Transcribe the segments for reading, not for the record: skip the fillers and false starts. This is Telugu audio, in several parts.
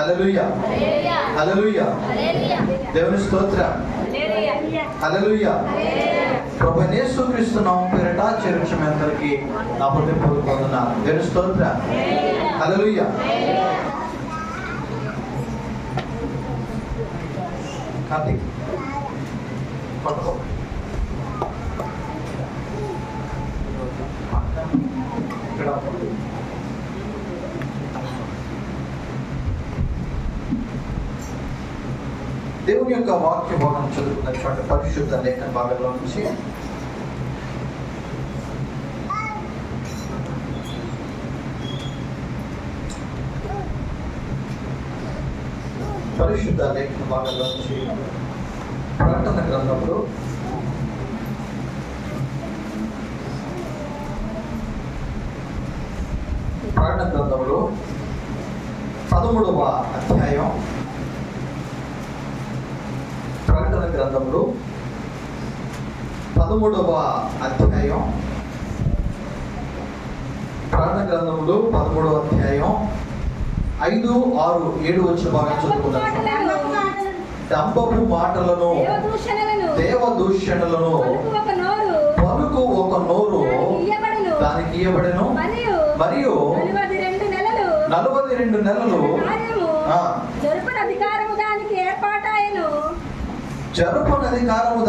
హల్లెలూయా, హల్లెలూయా, దేవుని స్తోత్రం, హల్లెలూయా. ప్రభువైన యేసుక్రీస్తు నామం పేరిట చర్చ మీ అందరికీ నా హృదయపూర్వక వందనాలు. దేవుని స్తోత్రం, హల్లెలూయా. కార్తీక్ పట్టుకో. దేవుని యొక్క వాక్య భాగం చదువుకున్నటువంటి పరిశుద్ధ లేఖన భాగంలో నుంచి ప్రకటన గ్రంథంలో ప్రకటన గ్రంథంలో 13వ అధ్యాయం, ప్రకటన గ్రంథంలో 13వ అధ్యాయం, ప్రకటన గ్రంథంలో 13వ అధ్యాయం 5, 6, 7 వచ్చిన భాగం చదువుకున్నాను. డంబపు మాటలను, దేవదూషణలను పలుకు ఒక నోరు దానికి ఇయ్యబడెను, మరియు 42 నెలలు జరుపని అధికారము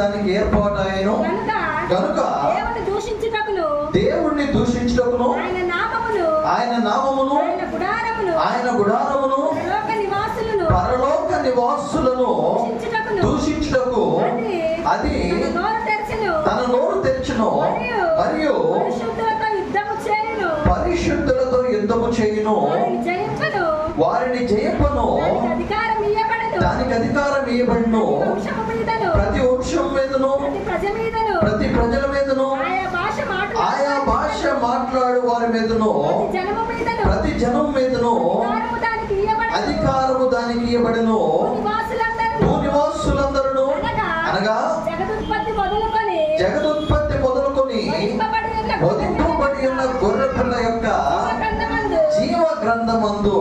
దానికి ఏర్పాటాయను కనుక దేవుణ్ణి దూషించుటకును ఆయన నామమును ఆయన గుడారమును పరలోక నివాసులను దూషించుటకు అది తన నోరు తెరచును, మరియు పరిశుద్ధులతో యుద్ధము చేయును, వారిని జయింపను, దానికి అధికారం ఇయ్యబడును, ప్రతి వంశం మీదను ప్రతి ప్రజల మీదను ఆయా భాష మాట్లాడు వారి మీదను ప్రతి జనం మీదను అధికారము దానికి ఇయ్యబడును. భూనివాసులందరూ అనగా జగదుత్పత్తి మొదలుకొని వధింపబడి ఉన్న గొర్రె పిల్ల యొక్క జీవ గ్రంథమందు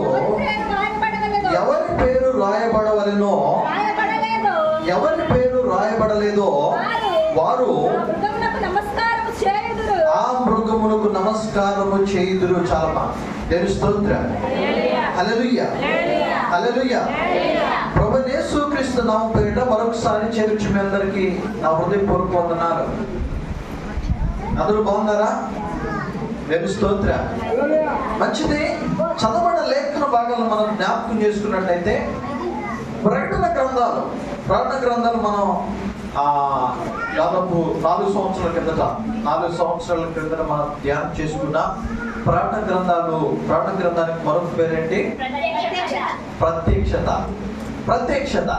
ఎవరి పేరు రాయబడవలెనో ఎవరి పేరు రాయబడలేదో వారు ఆ మృగమునకు నమస్కారము చేయుదురు. చాలా దేవుని స్తోత్రం, హల్లెలూయా, హల్లెలూయా. ప్రభువైన యేసుక్రీస్తు నామం పేరిట మరొకసారి చేర్చి మీ అందరికీ నా హృదయపూర్వక వందనాలు. అందరూ బాగున్నారా? దేవుని స్తోత్రం, మంచిది. చదవబడిన లేఖన భాగాలను మనం జ్ఞాపకం చేసుకున్నట్లయితే ప్రకటన గ్రంథాలు మనం దాదాపు 4 సంవత్సరాల కిందట మనం ధ్యానం చేసుకున్నాం. ప్రకటన గ్రంథానికి మరొక పేరేంటి? ప్రత్యక్షత.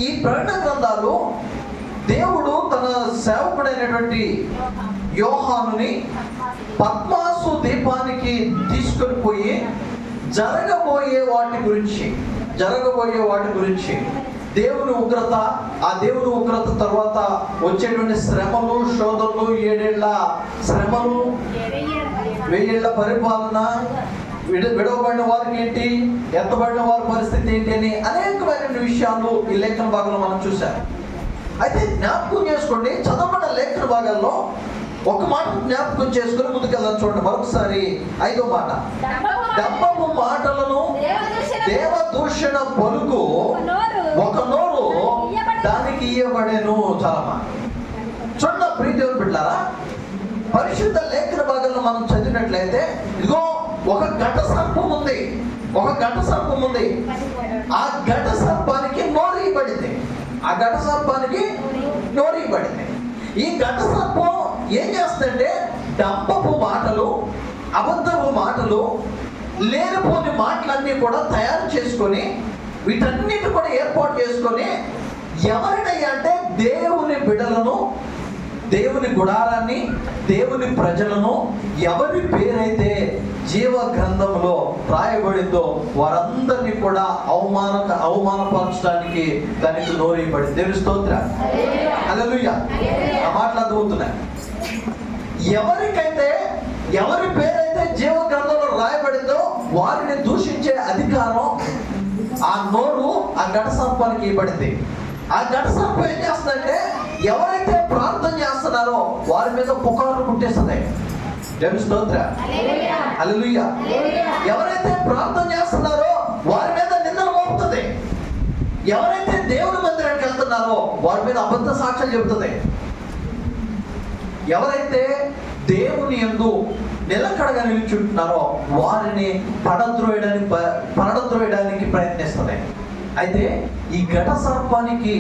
ఈ ప్రకటన గ్రంథాలు దేవుడు తన సేవకుడైనటువంటి యోహానుని పద్మాసు దీపానికి తీసుకొని పోయి జరగబోయే వాటి గురించి దేవుని ఉగ్రత, ఆ దేవుని ఉగ్రత తర్వాత వచ్చేటువంటి శ్రమలు, శోధనలు, 7 ఏళ్ల శ్రమలు, 1000 ఏళ్ల పరిపాలన, విడవబడిన వారికి ఏంటి, ఎత్తబడిన వారి పరిస్థితి ఏంటి అని అనేకమైన విషయాలు ఈ లేఖన భాగంలో మనం చూసాం. అయితే జ్ఞాపకం చేసుకోండి, చదవబడిన లేఖన భాగాల్లో ఒక మాట జ్ఞాపకం చేసుకుని ముందుకెళ్దాం. చూడండి మరొకసారి 5వ మాట. డంబపు మాటలను దేవదూషణ పలుకు ఒక నోరు దానికి ఇయ్యబడేను. చాలా చూడండి ప్రియదేవుని బిడ్డలారా, పరిశుద్ధ లేఖన భాగంలో మనం చదివినట్లయితే ఇదిగో ఒక ఘట సర్పం ఉంది. ఆ ఘట సర్పానికి నోరు ఇవ్వబడింది. ఈ ఘట సర్పం ఏం చేస్తుందంటే డంబపు మాటలు, అబద్ధపు మాటలు, లేనిపోని మాటలన్నీ కూడా తయారు చేసుకొని వీటన్నిటి కూడా ఏర్పాటు చేసుకొని ఎవరినయ్యా అంటే దేవుని బిడ్డలను, దేవుని గుడారాన్ని, దేవుని ప్రజలను ఎవరి పేరైతే జీవ గ్రంథంలో రాయబడిందో వారందరినీ కూడా అవమానపరచడానికి దానికి నోరేయబడింది. దేవుని స్తోత్రం, హల్లెలూయా. ఆ మాటలు అర్థమవుతున్నాయి. ఎవరి పేరైతే జీవ గ్రంథంలో రాయబడిందో వారిని దూషించే అధికారం ఆ నోరు ఆ ఘట సర్పానికి ఇవ్వబడింది. ఆ ఘట సర్పం ఏం చేస్తుందంటే ఎవరైతే ప్రార్థన చేస్తున్నారో వారి మీద పుకారు పుట్టేస్తుంది. దేవుని స్తోత్రం, హల్లెలూయా. ఎవరైతే ప్రార్థన చేస్తున్నారో వారి మీద నిందలు మోపుతుంది. ఎవరైతే దేవుని మందిరానికి వెళ్తున్నారో వారి మీద అబద్ధ సాక్ష్యాలు చెబుతుంది. ఎవరైతే దేవుని యందు నిలకడగా నిలుచుంటున్నారో వారిని పడద్రోయడానికి ప్రయత్నిస్తుంది. అయితే ఈ ఘట సర్పానికి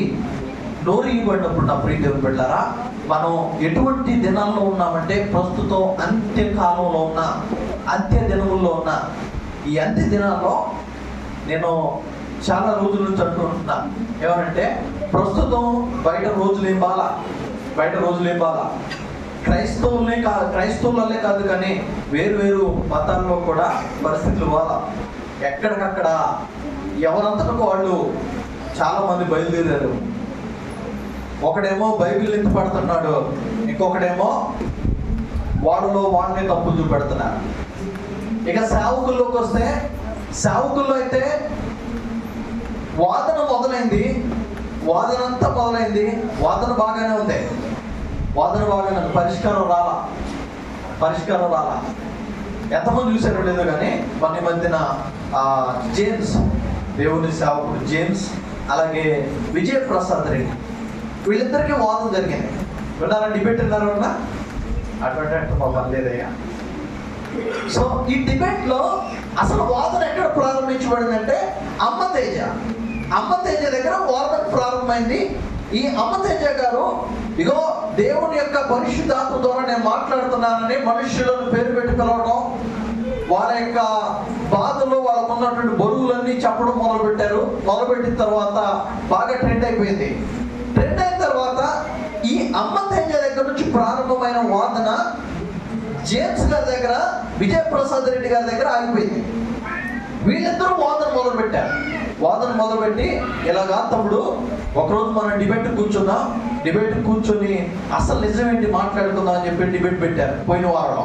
నోరు ఇవ్వబడినప్పుడు నా ప్రియ దేవుని బిడ్డలారా, మనం ఎటువంటి దినాల్లో ఉన్నామంటే ప్రస్తుతం అంత్యకాలంలో ఉన్న, అంత్య దినముల్లో ఉన్న ఈ అంత్య దినాల్లో నేను చాలా రోజుల నుంచి అంటున్నా ఏమనంటే ప్రస్తుతం బయట రోజులేం బాలా క్రైస్తవులే కాదు కానీ వేరు మతాల్లో కూడా పరిస్థితులు బాగా ఎక్కడికక్కడ ఎవరంతటా వాళ్ళు చాలా మంది బయలుదేరారు. ఒకడేమో బైబిల్ ఎత్తి పడుతున్నాడు, ఇంకొకడేమో వాడినే తప్పులు చూపెడుతున్నారు. ఇక సేవకుల్లోకి వస్తే సేవకుల్లో అయితే వాదన మొదలైంది. వాదన బాగానే ఉంది, పరిష్కారం రాలా. ఎంతమంది చూసారో లేదో కానీ మన మధ్యన జేమ్స్, దేవుని సేవకుడు జేమ్స్, అలాగే విజయప్రసాద్ రెడ్డి, వీళ్ళిద్దరికీ వాదన జరిగింది. విన్నారా? డిబేట్ విన్నారా? అటువంటి పర్లేదయ్యా. సో ఈ డిబేట్ లో అసలు వాదన ఎక్కడ ప్రారంభించబడిందంటే అమ్మ తేజ దగ్గర వాదన ప్రారంభమైంది. ఈ అమ్మ తేజ గారు ఇగో దేవుని యొక్క పరిశుద్ధాత్మ ద్వారా నేను మాట్లాడుతున్నానని మనుష్యులను పేరు పెట్టి పిలవడం, వాళ్ళ యొక్క బాధలు వాళ్ళకు ఉన్నటువంటి బరువులన్నీ చెప్పడం మొదలుపెట్టిన తర్వాత బాగా ట్రెండ్ అయిపోయింది. ట్రెండ్ అయిన తర్వాత ఈ అమ్మ తేజ దగ్గర నుంచి ప్రారంభమైన వాదన జేమ్స్ గారి దగ్గర, విజయప్రసాద్ రెడ్డి గారి దగ్గర ఆగిపోయింది. వీళ్ళిద్దరూ వాదన మొదలుపెట్టి ఇలాగా తమ్ముడు ఒకరోజు మనం డిబేట్ కూర్చొని అసలు నిజమేంటి మాట్లాడుకుందాం అని చెప్పి డిబేట్ పెట్టారు. పోయిన వారంలో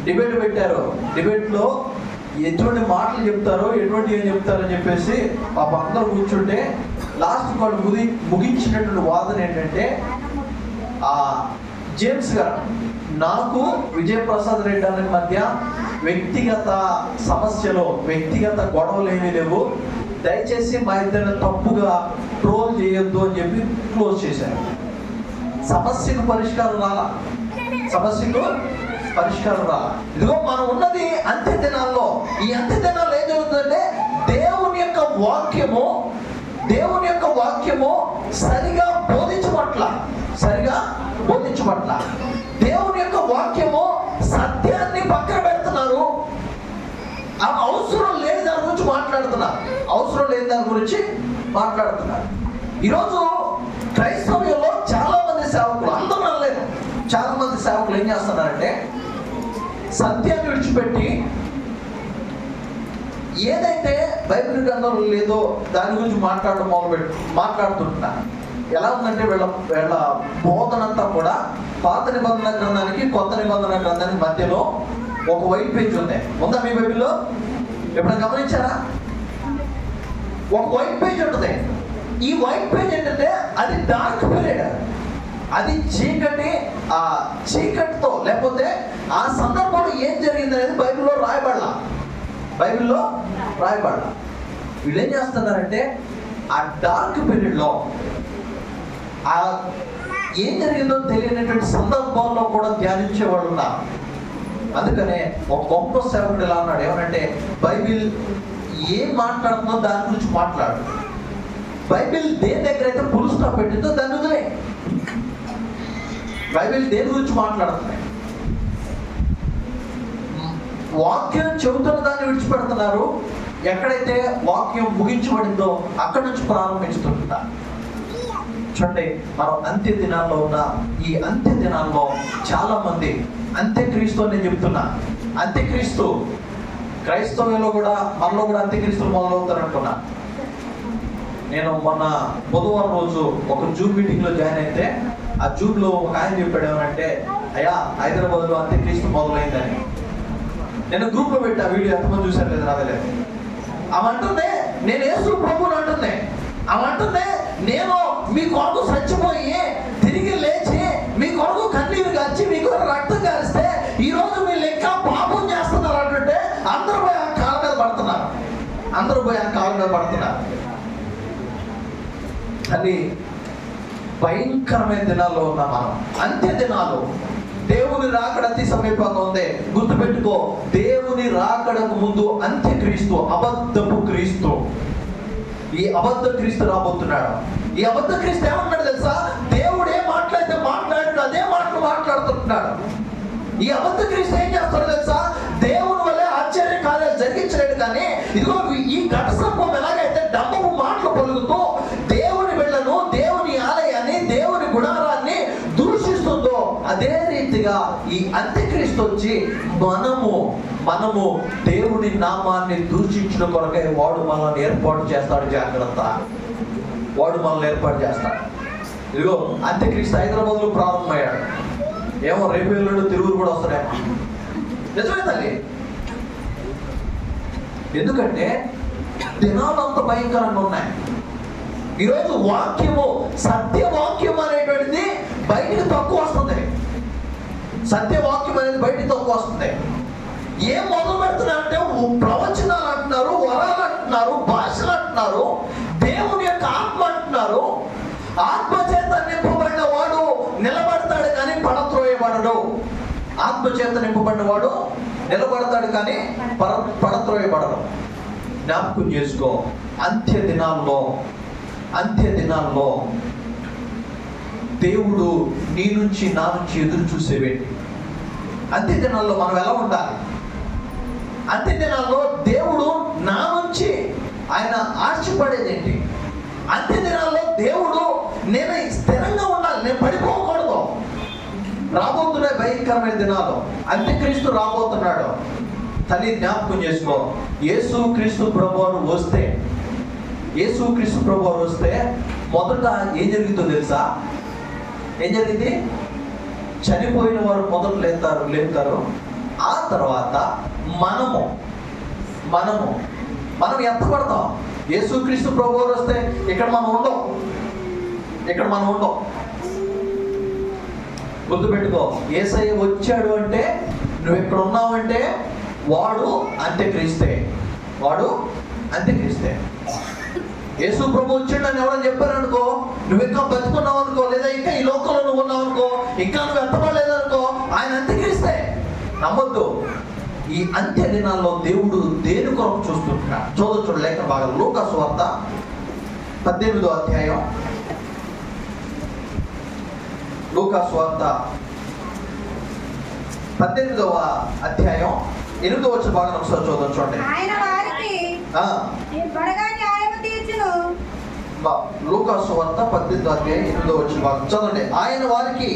డిబేట్ పెట్టారు. డిబేట్లో ఎటువంటి మాటలు చెప్తారో ఏం చెప్తారని చెప్పేసి పాప అందరూ కూర్చుంటే లాస్ట్ వాళ్ళు ముగించినటువంటి వాదన ఏంటంటే జేమ్స్ గారు, నాకు విజయప్రసాద్ రెడ్డి అనే మధ్య వ్యక్తిగత సమస్యలు, వ్యక్తిగత గొడవలు ఏమీ లేవు, దయచేసి మా ఇద్దరిని తప్పుగా ట్రోల్ చేయొద్దు అని చెప్పి క్లోజ్ చేశారు. సమస్యకు పరిష్కారం రాలా. ఇదిగో మనం ఉన్నది అంత్య దినాల్లో. ఈ అంత్య దినాల్లో ఏం జరుగుతుందంటే దేవుని యొక్క వాక్యము సరిగా బోధించబట్ల దేవుని యొక్క వాక్యము సత్యాన్ని పక్కన పెడుతున్నారు. అవసరం లేని దాని గురించి మాట్లాడుతున్నారు. ఈరోజు క్రైస్తవ్యంలో చాలా మంది సేవకులు, అందరూ అనలేదు, చాలా మంది సేవకులు ఏం చేస్తున్నారంటే సత్యాన్ని విడిచిపెట్టి ఏదైతే బైబిల్ గ్రంథంలో లేదో దాని గురించి మాట్లాడుతుంటున్నారు. ఎలా ఉందంటే వీళ్ళ బోధనంతా కూడా పాత నిబంధన గ్రంథానికి కొత్త నిబంధన గ్రంథానికి మధ్యలో ఒక వైట్ పేజ్ ఉంది. ఉందా మీ బైబిల్లో? ఎప్పుడైనా గమనించారా? ఒక వైట్ పేజ్ ఉంటుంది. ఈ వైట్ పేజ్ ఏంటంటే అది డార్క్ పీరియడ్, అది చీకటితో లేకపోతే ఆ సందర్భంలో ఏం జరిగింది అనేది బైబిల్లో రాయబడలా. వీళ్ళు ఏం చేస్తున్నారంటే ఆ డార్క్ పీరియడ్లో ఏం జరిగిందో తెలియనటువంటి సందర్భంలో కూడా ధ్యానించే వాళ్ళు ఉన్నారు. అందుకనే ఒక గొప్ప సేవకుడు ఎలా ఉన్నాడు, ఏమనంటే బైబిల్ ఏం మాట్లాడుతుందో దాని గురించి మాట్లాడు. బైబిల్ దేని దగ్గర అయితే ఫుల్ స్టాప్ పెట్టిందో దాన్ని వదిలే. బైబిల్ దేని గురించి మాట్లాడుతున్నాయి? వాక్యం చెబుతున్న దాన్ని విడిచిపెడుతున్నారు. ఎక్కడైతే వాక్యం ముగించబడిందో అక్కడి నుంచి ప్రారంభించుతుంటారు. చూడండి, మనం అంత్య దినాల్లో ఉన్న ఈ అంత్య దినాల్లో చాలా మంది అంత్యక్రీస్తు అని చెప్తున్నా. అంత్యక్రీస్తు క్రైస్తవ్యంలో కూడా మనలో కూడా అంత్యక్రీస్తులు మొదలవుతారనుకున్నా. నేను మొన్న బుధవారం రోజు ఒక జూమ్ మీటింగ్లో జాయిన్ అయితే ఆ జూమ్లో ఒక ఆయన చెప్పాడు ఏమంటే, అయ్యా హైదరాబాద్లో అంత్యక్రీస్తు మొదలైందని. నేను గ్రూప్లో పెట్టా వీడియో, ఎంతమంది చూసారు లేదు నాకు లేదు. అవంటుందే నేను యేసు ప్రభువుని అంటుంది. అవి అంటుంది, నేను మీ కొరకు చచ్చిపోయి తిరిగి లేచి మీ కొరకు కన్నీరు కాచి మీ కొరకు రక్తం కారిస్తే ఈ రోజు మీరు ఇంకా పాపం చేస్తున్నారు అంటే అందరూ పోయి ఆ కాళ్ళ మీద పడుతున్నారు. అందరూ పోయి ఆ కాళ్ళ మీద పడుతున్నారు. అది భయంకరమైన దినాల్లో ఉన్నాం మనం. అంత్య దినాలు. దేవుని రాకడ అతి సమీపంగా ఉంది. గుర్తుపెట్టుకో, దేవుని రాకడకు ముందు అంత్యక్రీస్తు, అబద్ధపు క్రీస్తు, ఈ అబద్ధ క్రీస్తు రాబోతున్నాడు. ఈ అబద్ధ క్రీస్తు ఏమన్నాడు తెలుసా? దేవుడు ఏం మాట్లాడితే మాట్లాడు అదే మాటలు మాట్లాడుతున్నాడు. ఈ అబద్ధ క్రీస్తు ఏం చేస్తాడు తెలుసా? దేవుని వల్లే ఆశ్చర్య కార్యాలు జరిగించలేడు, కానీ ఇదిగో ఈ ఘట సంభవం ఎలాగైతే డబ్బు మాటలు పలుకుతూ దేవుని బిడ్డను, దేవుని ఆలయాన్ని, దేవుని గుడారాన్ని దూషిస్తుందో అదే రీతిగా ఈ అంత్యక్రీస్తు వచ్చి మనము దేవుని నామాన్ని దూషించిన కొరకై వాడు మనల్ని ఏర్పాటు చేస్తాడు. జాగ్రత్త, వాడు మనల్ని ఏర్పాటు చేస్తాడు. ఇదిగో అంత్యక్రీస్తు హైదరాబాద్లో ప్రారంభమయ్యాడు. ఏమో రేపు ఎల్లుండి తిరుగురు కూడా వస్తాడేమో. నిజమే తల్లి. ఎందుకంటే దినాలు అంత భయంకరంగా ఉన్నాయి. ఈరోజు వాక్యము, సత్యవాక్యం అనేటువంటిది బయటికి తక్కువ వస్తుంది. సత్యవాక్యం అనేది బయటికి తక్కువ వస్తుంది. ఏం మొదలు పెడుతున్నారంటే ప్రవచనాలు అంటున్నారు, వరాలు అంటున్నారు, భాషలు అంటున్నారు, దేవుని యొక్క ఆత్మ అంటున్నారు. ఆత్మ చేత నింపబడిన వాడు నిలబడతాడు కానీ పడత్రోయబడడు. ఆత్మ చేత నింపబడిన వాడు నిలబడతాడు కానీ పడత్రోయబడడు. జ్ఞాపకం చేసుకో, అంత్య దినాల్లో దేవుడు నీ నుంచి నా నుంచి ఎదురు చూసేవేంటి? అంత్య దినాల్లో మనం ఎలా ఉండాలి? అంత్య దినాల్లో దేవుడు నా నుంచి ఆయన ఆశపడేదేంటి? అంత్య దినాల్లో దేవుడు నేను స్థిరంగా ఉండాలి, నేను పడిపోకూడదు. రాబోతున్నాయి భయంకరమైన దినాలు. అంత్యక్రీస్తు రాబోతున్నాడు. తల్లి జ్ఞాపకం చేసుకో, యేసుక్రీస్తు ప్రభువారు వస్తే మొదట ఏం జరుగుతుందో తెలుసా? ఏం జరిగింది? చనిపోయిన వారు మొదట లేపుతారు. ఆ తర్వాత మనం ఎత్తపడతాం. యేసుక్రీస్తు ప్రభువారు వస్తే ఇక్కడ మనం ఉండం. గుర్తుపెట్టుకో, యేసయ్య వచ్చాడు అంటే నువ్వు ఇక్కడ ఉన్నావంటే వాడు అంత్యక్రీస్తే. యేసు ప్రభు వచ్చాడు అని ఎవరైనా చెప్పారనుకో, నువ్వు ఇంకా బతుకున్నావు అనుకో, లేదా ఇంకా ఈ లోకంలో నువ్వు ఉన్నావు అనుకో, ఇంకా నువ్వు ఎత్తపడలేదనుకో, ఆయన అంత్యక్రీస్తే. నమ్మొద్దు. ఈ అంత్య దినాల్లో దేవుడు దేని కొరకు చూస్తుంటున్నాడు? చూడొచ్చు లేఖన భాగం లూకా సువార్త 18వ అధ్యాయం. లూకా సువార్త 18వ అధ్యాయం 8వ వచనం భాగం ఒకసారి చూడండి. లూకా సువార్త 18వ అధ్యాయం 8వ వచనం భాగం చదవండి. ఆయన వారికి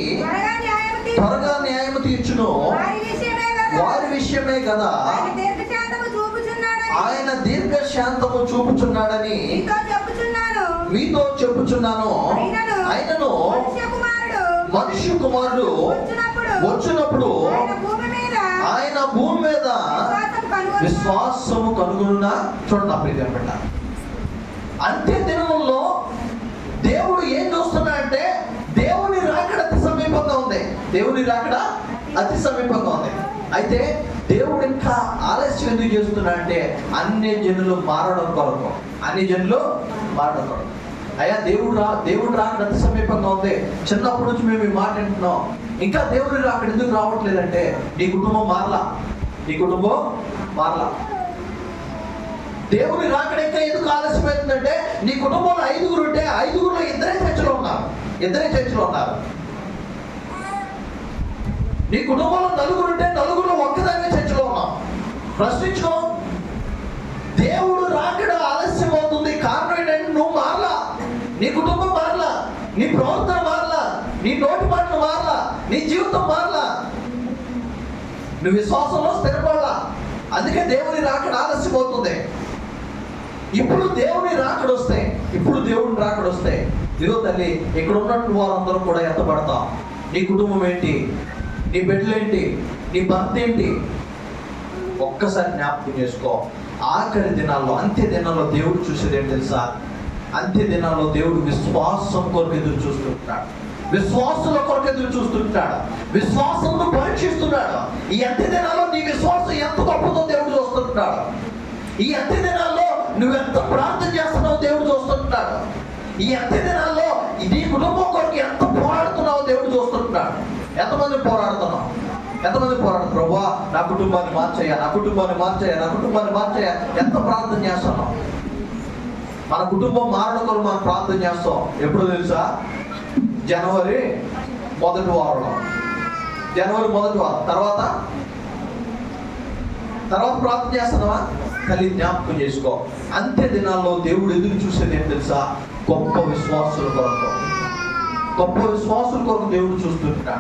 త్వరగా న్యాయము తీర్చును, వారి విషయమే కదా ఆయన దీర్ఘశాంతము చూపుచున్నాడని మీతో చెప్పుచున్నాను. ఆయనను మనుష్య కుమారుడు వచ్చినప్పుడు ఆయన భూమి మీద విశ్వాసము కనుగొనునా. చూడండి నా ప్రియ బిడ్డ, అంత్య దినంలో దేవుడు ఏం చూస్తున్నాడంటే దేవుని రాకడ అతి సమీపంగా ఉంది. అయితే దేవుడు ఇంకా ఆలస్యం ఎందుకు చేస్తున్నాడంటే అన్ని జనులు మారడం కొరకు. అయ్యా దేవుడు రాకడ అతి సమీపంగా ఉంది. చిన్నప్పటి నుంచి మేము ఈ మాట వింటున్నాం. ఇంకా దేవుడు రాకడ ఎందుకు రావట్లేదంటే నీ కుటుంబం మారలా. దేవుని రాకడ ఇంకా ఎందుకు ఆలస్యమవుతుందంటే నీ కుటుంబంలో 5గురు ఉంటే 5గురులో ఇద్దరే చర్చలో ఉన్నారు. నీ కుటుంబంలో 4గురు ఉంటే 4గురులో ఒక్కదానే చర్చలో ఉన్నాం. ప్రశ్నించుకో. దేవుడు రాకడ ఆలస్యం అవుతుంది. కారణం ఏంటంటే నువ్వు మారలా, నీ కుటుంబం మారలా, నీ ప్రవర్తన మారలా, నీ నోటి మాటలు మారలా, నీ జీవితం మారలా, నువ్వు విశ్వాసంలో స్థిరపడలా. అందుకే దేవుని రాకడ ఆలస్యం అవుతుంది. ఇప్పుడు దేవుని రాకడ వస్తే ఇదిగో తల్లి, ఇక్కడ ఉన్నట్టు వారందరూ కూడా ఎత్తపడతాం. నీ కుటుంబం ఏంటి, నీ బిడ్డలేంటి, నీ భర్త ఏంటి, ఒక్కసారి జ్ఞాపకం చేసుకో. ఆఖరి దినాల్లో, అంత్య దినాల్లో దేవుడు చూసేది ఏంటి తెలుసా? అంత్య దినాల్లో దేవుడు విశ్వాసం కొరకు ఎదురు చూస్తుంటాడు. విశ్వాసుల కొరకు ఎదురు చూస్తుంటాడు. విశ్వాసంను పరీక్షిస్తున్నాడు. ఈ అంత్య దినాల్లో నీ విశ్వాసం ఎంత గొప్పదో దేవుడు చూస్తుంటాడు. ఈ అంత్య దినాల్లో నువ్వెంత ప్రార్థన చేస్తున్నావో దేవుడు చూస్తుంటాడు. ఈ అంత్య దినాల్లో నీ కుటుంబం కొరకు ఎంత పోరాడుతున్నావో దేవుడు చూస్తుంటాడు. ఎంతమంది పోరాడుతున్నావు? ప్రభువా నా కుటుంబాన్ని మార్చేయ, నా కుటుంబాన్ని మార్చేయ, నా కుటుంబాన్ని మార్చేయ. ఎంత ప్రార్థన చేస్తున్నావు? మన కుటుంబం మారడం కొరకు మనం ప్రార్థన చేస్తాం. ఎప్పుడు తెలుసా? జనవరి మొదటి వారం తర్వాత ప్రార్థన చేస్తున్నావా? తల్లి జ్ఞాపకం చేసుకో. అంత్య దినాల్లో దేవుడు ఎదురు చూసేది ఏం తెలుసా? గొప్ప విశ్వాసుల కొరకు దేవుడు చూస్తుంటా.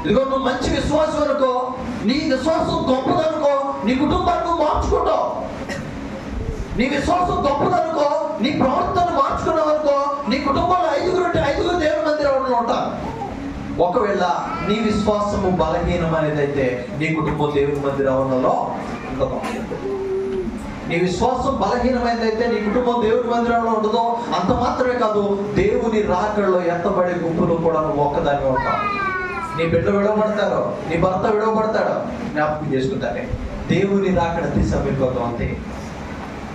ఇదిగో నువ్వు మంచి విశ్వాసం అనుకో, నీ విశ్వాసం గొప్పదనుకో, నీ కుటుంబాన్ని నువ్వు మార్చుకుంటావు. నీ విశ్వాసం గొప్పదనుకో, నీ ప్రవర్తన మార్చుకున్నావు అనుకో, నీ కుటుంబంలో 5 దేవుని మందిరంలో ఉంటారు. ఒకవేళ నీ విశ్వాసము బలహీనమైనదైతే నీ కుటుంబం దేవుని మందిరంలో ఉండదు. నీ విశ్వాసం బలహీనమైనదైతే నీ కుటుంబం దేవుని మందిరంలో ఉండదు. అంత మాత్రమే కాదు, దేవుని రాకడలో ఎత్తబడే గుంపులు కూడా నువ్వు ఒక్కదాన్ని ఉంటావు. నీ బిడ్డ విడవబడతారో, నీ భర్త విడవబడతాడో జ్ఞాపకం చేసుకుంటానే. దేవుని రాకడ సమీపంలో అంతే.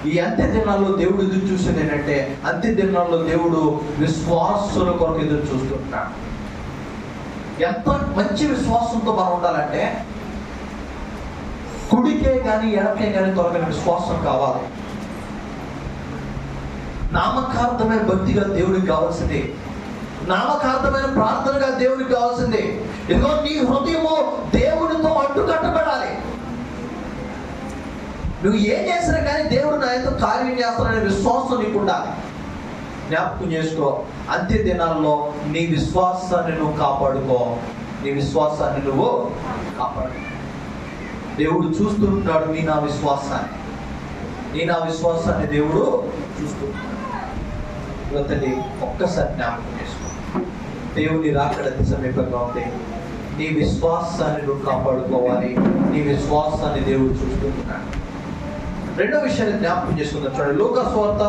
ఈ అంత్య దినాల్లో దేవుడు ఎదురు చూసేది ఏంటంటే, అంత్య దినాల్లో దేవుడు విశ్వాసుల కొరకు ఎదురు చూస్తుంటాడు. ఎంత మంచి విశ్వాసంతో మనం ఉండాలంటే, కుడికే కానీ ఎడకే కానీ తొలగిన విశ్వాసం కావాలి. నామకార్థమైన భక్తిగా దేవుడికి కావాల్సింది, నామకార్థమైన ప్రార్థనగా దేవుడికి కావాల్సింది. ఇదిగో నీ హృదయము దేవుడితో అడ్డుకట్టబడాలి. నువ్వు ఏం చేసినా కానీ దేవుడు నాయనతో కార్యం చేస్తాననే విశ్వాసం నీకు ఉండాలి. జ్ఞాపకం చేసుకో. అంత్య దినాల్లో నీ విశ్వాసాన్ని నువ్వు కాపాడుకో. దేవుడు చూస్తుంటాడు నీ నా విశ్వాసాన్ని దేవుడు చూస్తుంటాడు. ఒక్కసారి జ్ఞాపకం చేసుకో. దేవుని రాకడ సమీపంగా ఉంది. నీ విశ్వాసాన్ని నువ్వు కాపాడుకోవాలి. నీ విశ్వాసాన్ని దేవుడు చూస్తున్నాడు. రెండో విషయాన్ని జ్ఞాపకం చేసుకుందాం. చూడండి, లూకా సువార్త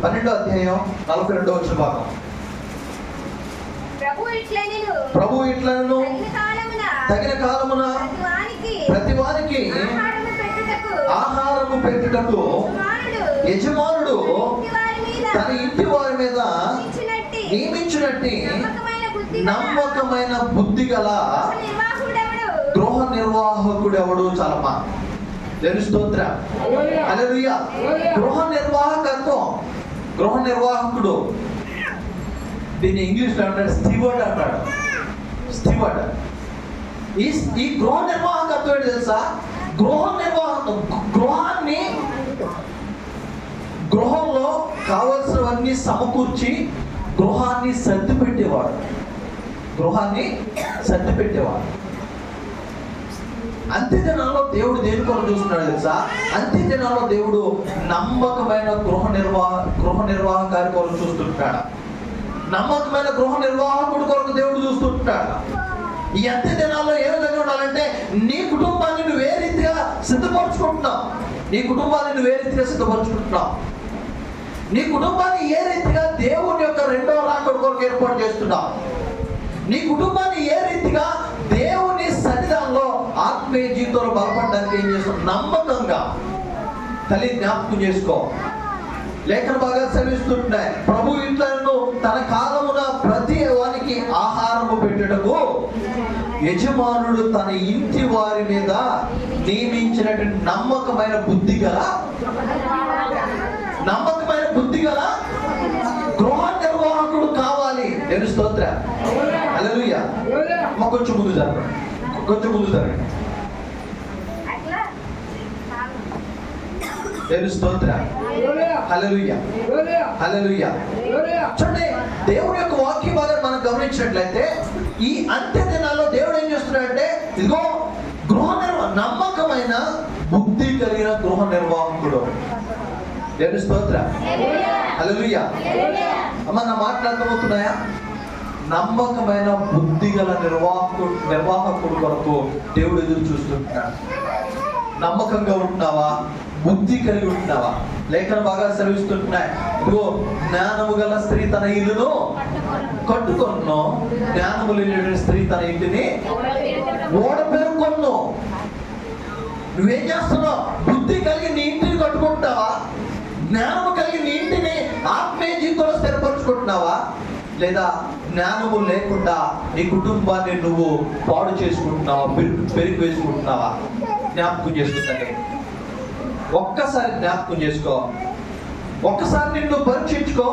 12వ అధ్యాయం 42వ భాగం. ప్రభు ఇట్లను తగిన కాలమున ప్రతి వారికి ఆహారము పెట్టుటకు యజమానుడు తన ఇంటి వారి మీద నియమించినట్టి నమ్మకమైన బుద్ధి గల గృహ నిర్వాహకుడు ఎవడు? చాలమ్మా, దేవుని స్తోత్రం, హల్లెలూయా. గృహ నిర్వాహకుడు, దీన్ని ఇంగ్లీష్ లో అంటాడు స్టీవర్డ్ అంటాడు. ఈ గృహ నిర్వాహకత్వం ఏంటి తెలుసా? గృహంలో కావలసినవన్నీ సమకూర్చి గృహాన్ని సర్ది పెట్టేవాడు. అంత్య దినాల్లో దేవుడు దేని కొరకు చూస్తున్నాడు తెలుసా? అంత్య దినాల్లో దేవుడు నమ్మకమైన గృహ నిర్వాహకారి కొరకు చూస్తుంటాడు. నమ్మకమైన గృహ నిర్వాహకుడు కొరకు దేవుడు చూస్తుంటాడు. ఈ అంత్య దినాల్లో ఏ విధంగా ఉండాలంటే, నీ కుటుంబాన్ని నువ్వు ఏ రీతిగా సిద్ధపరచుకుంటున్నావు, నీ కుటుంబాన్ని ఏ రీతిగా దేవుని యొక్క రెండవ రాకడ కొరకు ఏర్పాటు చేస్తున్నావు, నీ కుటుంబాన్ని ఏ రీతిగా దేవుని సన్నిధానంలో ఆత్మీయ జీవితంలో బలపడడానికి ఏం చేస్తున్నావు? నమ్మకంగా. తల్లి జ్ఞాపకం చేసుకో. లేఖన బాగా సెలవిస్తుంటాయి, ప్రభు ఇంట్లో తన కాలమున ప్రతి వానికి ఆహారము పెట్టుటకు యజమానుడు తన ఇంటి వారి మీద నియమించినటువంటి నమ్మకమైన బుద్ధి గల గృహ నిర్వాహకుడు కావాలి. దేవుని స్తోత్రం, హల్లెలూయా. కొంచెం ముందు జరగండి. దేవుని స్తోత్రం, హల్లెలూయా. చూడండి, దేవుని యొక్క వాక్య భాగాన్ని మనం గమనించినట్లయితే, ఈ అంత్య దినాల్లో దేవుడు ఏం చేస్తున్నాడంటే, ఇదిగో నమ్మకమైన బుద్ధి కలిగిన గృహ నిర్వాహకుడు. దేవుని స్తోత్రం, హల్లెలూయా. అమ్మ, నా మాటలు అర్థమవుతున్నాయా? నమ్మకమైన బుద్ధి గల నిర్వాహకుడు కొరకు దేవుడు ఎదురు చూస్తుంటాడు. నమ్మకంగా ఉంటున్నావా? బుద్ధి కలిగి ఉంటున్నావా? లేఖన బాగా సెలవిస్తున్నాయి, ఇదిగో జ్ఞానము గల స్త్రీ తన ఇల్లును కట్టుకొను, జ్ఞానము లేని స్త్రీ తన ఇంటిని ఓడ పేరుకొను. నువ్వేం చేస్తున్నావు? బుద్ధి కలిగి నీ ఇంటిని కట్టుకుంటున్నావా? జ్ఞానము కలిగి నీ ఇంటిని ఆత్మీయ జీవితంలో స్థిరపరచుకుంటున్నావా? లేదా జ్ఞానము లేకుండా నీ కుటుంబాన్ని నువ్వు పాడు చేసుకుంటున్నావా, పెరిగి వేసుకుంటున్నావా? జ్ఞాపకం చేసుకుంటానే, ఒక్కసారి జ్ఞాపకం చేసుకో, ఒక్కసారి నిన్ను పరీక్షించుకో.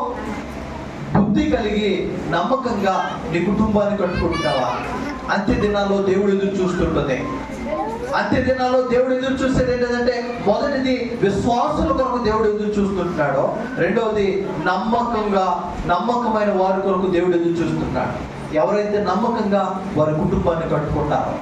బుద్ధి కలిగి నమ్మకంగా నీ కుటుంబాన్ని కట్టుకుంటున్నావా? అంత్య దినాల్లో దేవుడు ఎదురు చూస్తుంటుంది. అంత్య దినాల్లో దేవుడు ఎదురు చూసేది ఏంటంటే, మొదటిది విశ్వాసుల కొరకు దేవుడు ఎదురు చూస్తుంటాడు, రెండవది నమ్మకమైన వారి కొరకు దేవుడు ఎదురు చూస్తున్నాడు. ఎవరైతే నమ్మకంగా వారి కుటుంబాన్ని కట్టుకుంటారో,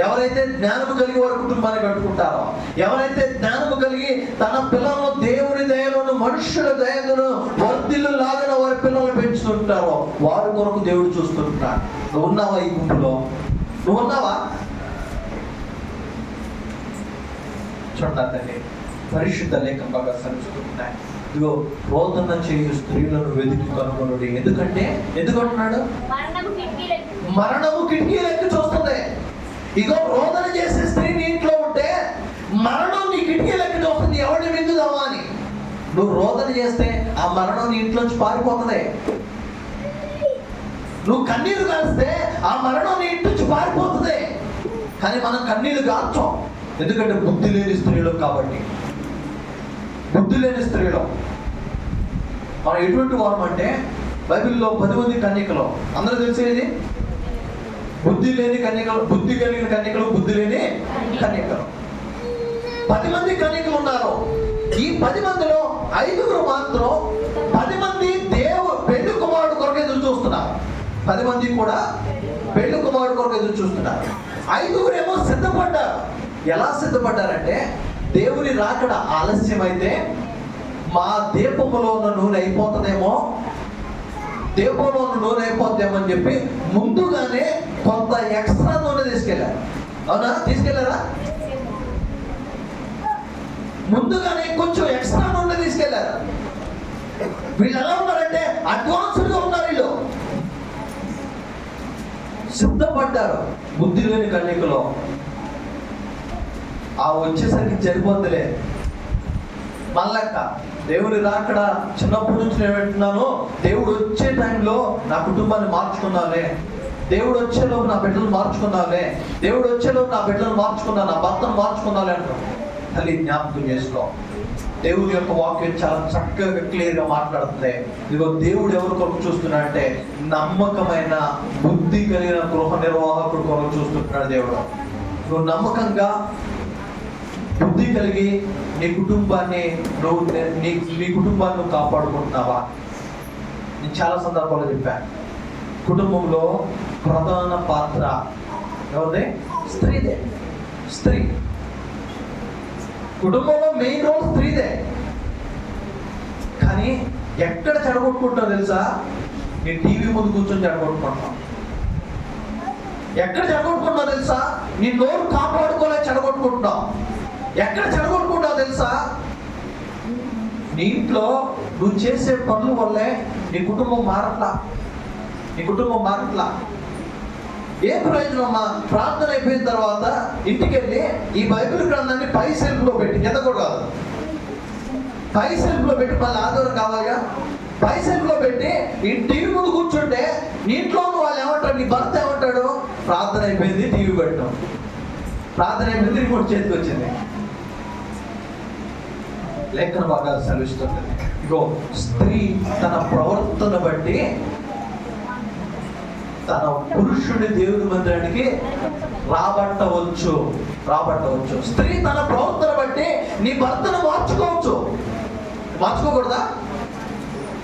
ఎవరైతే జ్ఞానము కలిగి వారి కుటుంబాన్ని కట్టుకుంటారో, ఎవరైతే జ్ఞానము కలిగి తన పిల్లలను దేవుని దయలను మనుషుల దయలను వర్ధిల్లు లాగిన వారి పిల్లలను పెంచుతుంటారో వారి కొరకు దేవుడు చూస్తుంటాడు. నువ్వు ఉన్నావా ఈ గుంపులో? నువ్వు ఉన్నావా? చూడండి, పరిశుద్ధ లేఖనం బాగా సరిచుకుంటున్నాయి. ఇదిగో రోదన చేయు స్త్రీలను వెతికి కనుగొనుడి. ఎందుకంటున్నాడు? మరణము కిటికీలెక్కి చూస్తుంది. ఇగో రోదన చేసే స్త్రీ నీ ఇంట్లో ఉంటే మరణం నీ కిటికీలెక్కి చూస్తుంది, ఎవరిని విందుదామా అని. నువ్వు రోదన చేస్తే ఆ మరణం నీ ఇంట్లోంచి పారిపోతుంది. నువ్వు కన్నీరు కాస్తే ఆ మరణం నీ ఇంటి నుంచి పారిపోతుంది. కానీ మనం కన్నీరు కాల్చాం, ఎందుకంటే బుద్ధి లేని స్త్రీలో. కాబట్టి బుద్ధి లేని స్త్రీలో మనం ఎటువంటి వారం అంటే, బైబిల్లో 10 మంది కన్యకలు అందరూ తెలిసేది బుద్ధి లేని కన్యకలు, బుద్ధి కలిగిన కన్యకలు, బుద్ధి లేని కన్యకలు. 10 మంది కన్యకలు ఉన్నారు. ఈ 10 మందిలో 5 మాత్రం 10 మంది పెళ్లి కుమారుడు కొరకు ఎదురు చూస్తున్నారు. 10 మంది కూడా పెళ్లి కుమారుడు కొరకు ఎదురు చూస్తున్నారు. 5 సిద్ధపడ్డారు. ఎలా సిద్ధపడ్డారంటే, దేవుని రాకడ ఆలస్యమైతే మా దీపములో ఉన్న నూనె అయిపోతుందేమో, దీపంలో ఉన్న నూనె అయిపోతుందేమో అని చెప్పి ముందుగానే కొంత ఎక్స్ట్రా నూనె తీసుకెళ్లారు. అవునా? తీసుకెళ్లారా? ముందుగానే కొంచెం ఎక్స్ట్రా నూనె తీసుకెళ్లారు. వీళ్ళు ఎలా ఉన్నారంటే అడ్వాన్స్డ్గా ఉన్నారు. వీళ్ళు సిద్ధపడ్డారు. బుద్ధి లేని కన్యకలో ఆ వచ్చేసరికి సరిపోతులే. మళ్ళక్క దేవుని రాకడ చిన్నప్పటి నుంచి నేను వింటున్నాను, దేవుడు వచ్చే టైంలో నా కుటుంబాన్ని మార్చుకున్నాలే, దేవుడు వచ్చేలోపు నా బిడ్డలు మార్చుకున్నాలే, దేవుడు వచ్చేలోపు నా బిడ్డలు మార్చుకున్నా, నా భర్తను మార్చుకున్నాలే అంటాం. తల్లి జ్ఞాపకం చేసుకో, దేవుని యొక్క వాక్యం చాలా చక్కగా క్లియర్గా మాట్లాడుతుంది. ఇదిగో దేవుడు ఎవరు కొరకు చూస్తున్నాడంటే, నమ్మకమైన బుద్ధి కలిగిన గృహ నిర్వాహకుడు కొరకు చూస్తున్నాడు దేవుడు. నువ్వు నమ్మకంగా బుద్ధి కలిగి నీ కుటుంబాన్ని నువ్వు కాపాడుకుంటున్నావా? నేను చాలా సందర్భాల్లో చెప్పాను, కుటుంబంలో ప్రధాన పాత్ర ఎవరిదే? స్త్రీదే. స్త్రీ కుటుంబంలో మెయిన్ రోల్ స్త్రీదే. కానీ ఎక్కడ చెడగొట్టుకుంటావు తెలుసా? నీ టీవీ ముందు కూర్చొని చెడగొట్టుకుంటావు. ఎక్కడ చెడగొట్టుకుంటావు తెలుసా? నీ నోరు కాపాడుకోలే చెడగొట్టుకుంటున్నావు. ఎక్కడ చెడగొట్టుకుంటావు తెలుసా? నీ ఇంట్లో నువ్వు చేసే పనుల వల్లే నీ కుటుంబం మారట్లా. ఏ ప్రయోజనం అమ్మా? ప్రార్థన అయిపోయిన తర్వాత ఇంటికి వెళ్ళి ఈ బైబిల్ గ్రంథాన్ని పై సెల్ఫ్లో పెట్టి, కింద కూడా కాదు, పై సెల్ఫ్లో పెట్టి, మళ్ళీ ఆధారం కావాలిగా, పై సెల్ఫ్లో పెట్టి ఈ టీవీ ముందు కూర్చుంటే నీ ఇంట్లో వాళ్ళు ఏమంటాడు? నీ భర్త ఏమంటాడు? ప్రార్థన అయిపోయింది, టీవీ పెట్టాం. ప్రార్థన అయిపోయింది, రిమోట్ చేతికి వచ్చింది. లేఖన బాగా సెలవిస్తుంది, ఇగో స్త్రీ తన ప్రవర్తన బట్టి తన పురుషుడి దేవుని మందిరానికి రాబట్టవచ్చు. స్త్రీ తన ప్రవర్తన బట్టి నీ భర్తను మార్చుకోకూడదా?